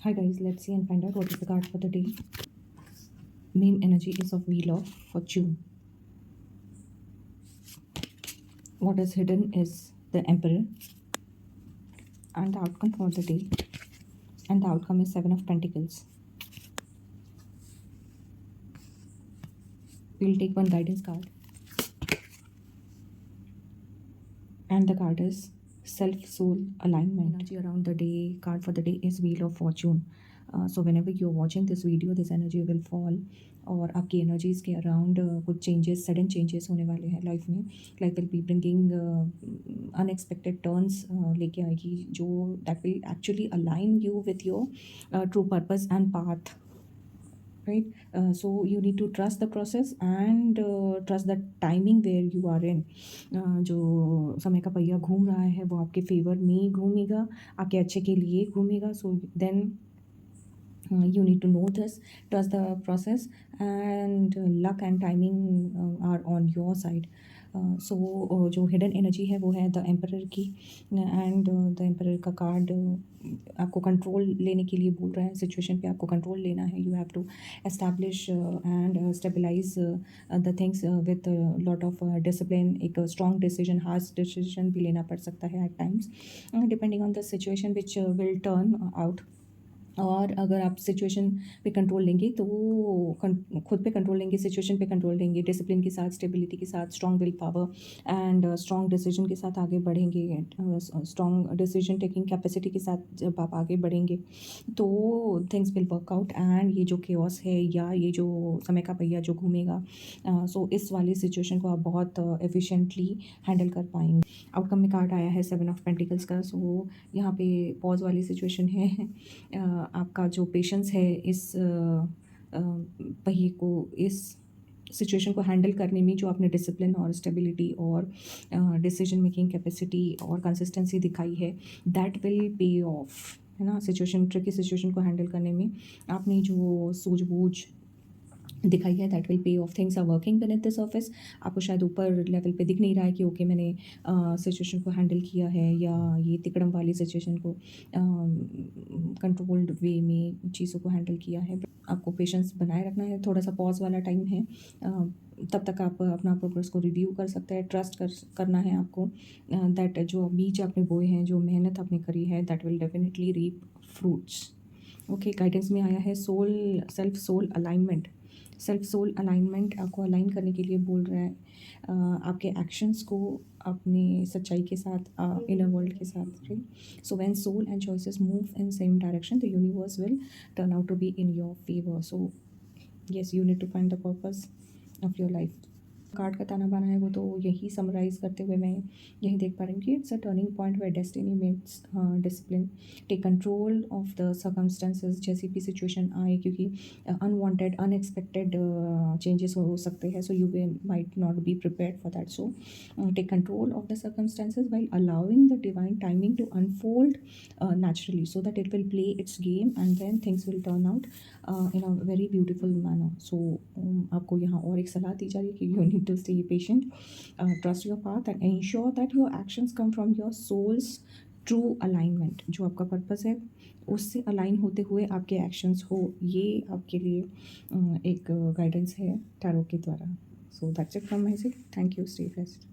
Hi guys, let's see and find out what is the card for the day. Main energy is of Wheel of Fortune. What is hidden is the Emperor, and the outcome for the day. And the outcome is Seven of Pentacles. We'll take one guidance card. And the card is Self-Soul Alignment. Energy around the day, card for the day is Wheel of Fortune. So whenever you're watching this video, this energy will fall और आपकी energies के around कुछ changes, sudden changes होने वाले हैं life में. Life will be bringing unexpected turns लेके आएगी जो that will actually align you with your true purpose and path. Right, so you need to trust the process and trust the timing where you are in. जो समय का पहिया घूम रहा है वो आपके फेवर में ही घूमेगा, आपके अच्छे के लिए घूमेगा. So then you need to know this, trust the process, and luck and timing are on your side. सो जो हिडन एनर्जी है वो है द एम्परर की. एंड द एम्परर का कार्ड आपको कंट्रोल लेने के लिए बोल रहा है. सिचुएशन पे आपको कंट्रोल लेना है. You have to establish and stabilise the things with lot of discipline. एक स्ट्रॉन्ग डिसीजन, हार्श डिसीजन भी लेना पड़ सकता है at times depending on the situation which will turn out. और अगर आप सिचुएशन पे कंट्रोल लेंगे तो खुद पे कंट्रोल लेंगे, सिचुएशन पे कंट्रोल लेंगे, डिसिप्लिन के साथ, स्टेबिलिटी के साथ, strong will power and strong decision के साथ आगे बढ़ेंगे. स्ट्रॉन्ग डिसीजन टेकिंग कैपेसिटी के साथ जब आप आगे बढ़ेंगे तो things will work out. And ये जो केओस है या ये जो समय का पहिया जो घूमेगा, सो इस वाली सिचुएशन को आप बहुत एफिशिएंटली हैंडल कर पाएंगे. आउटकम में कार्ड आया है 7 ऑफ पेंटिकल्स का. सो यहाँ पे पॉज वाली सिचुएशन है. आपका जो पेशेंस है इस पहिए को, इस सिचुएशन को हैंडल करने में, जो आपने डिसिप्लिन और स्टेबिलिटी और डिसीजन मेकिंग कैपेसिटी और कंसिस्टेंसी दिखाई है, दैट विल पे ऑफ, है ना. सिचुएशन, ट्रिकी सिचुएशन को हैंडल करने में आपने जो सूझबूझ दिखाई है, that will pay off. Things are working with this office. आपको शायद ऊपर लेवल पे दिख नहीं रहा है कि ओके मैंने सिचुएशन को हैंडल किया है, या ये तिकड़म वाली सिचुएशन को कंट्रोल्ड वे में चीज़ों को हैंडल किया है. आपको पेशेंस बनाए रखना है. थोड़ा सा पॉज वाला टाइम है, तब तक आप अपना प्रोग्रेस को रिव्यू कर सकते हैं. ट्रस्ट करना है आपको दैट जो बीज आपने बोए हैं, जो मेहनत आपने करी है, that will definitely reap fruits. Okay, guidance में आया है self soul alignment. Self soul alignment आपको अलाइन करने के लिए बोल रहा है आपके एक्शंस को अपनी सच्चाई के साथ, इनर वर्ल्ड के साथ. Right, so when soul and choices move in same direction, the universe will turn out to be in your favour. So yes, you need to find the purpose of your life. Card का ताना बाना है वो तो यही summarise करते हुए मैं यही देख पा रही हूँ कि it's a turning point where destiny meets discipline. Take control of the circumstances. जैसी भी सिचुएशन आए, क्योंकि अनवांटेड अनएक्सपेक्टेड चेंजेस हो सकते हैं, so you might not be prepared for that. So take control of the circumstances while allowing the divine timing to unfold naturally, so that it will play its game and then things will turn out in a very beautiful manner. So आपको यहाँ और एक सलाह दी जा रही है कि you need to stay patient, trust your path and ensure that your actions come from your soul's true alignment. जो आपका पर्पस है उससे अलाइन होते हुए आपके एक्शंस हो, ये आपके लिए एक गाइडेंस है टैरो के द्वारा. So that's it from my side. Thank you. Stay blessed.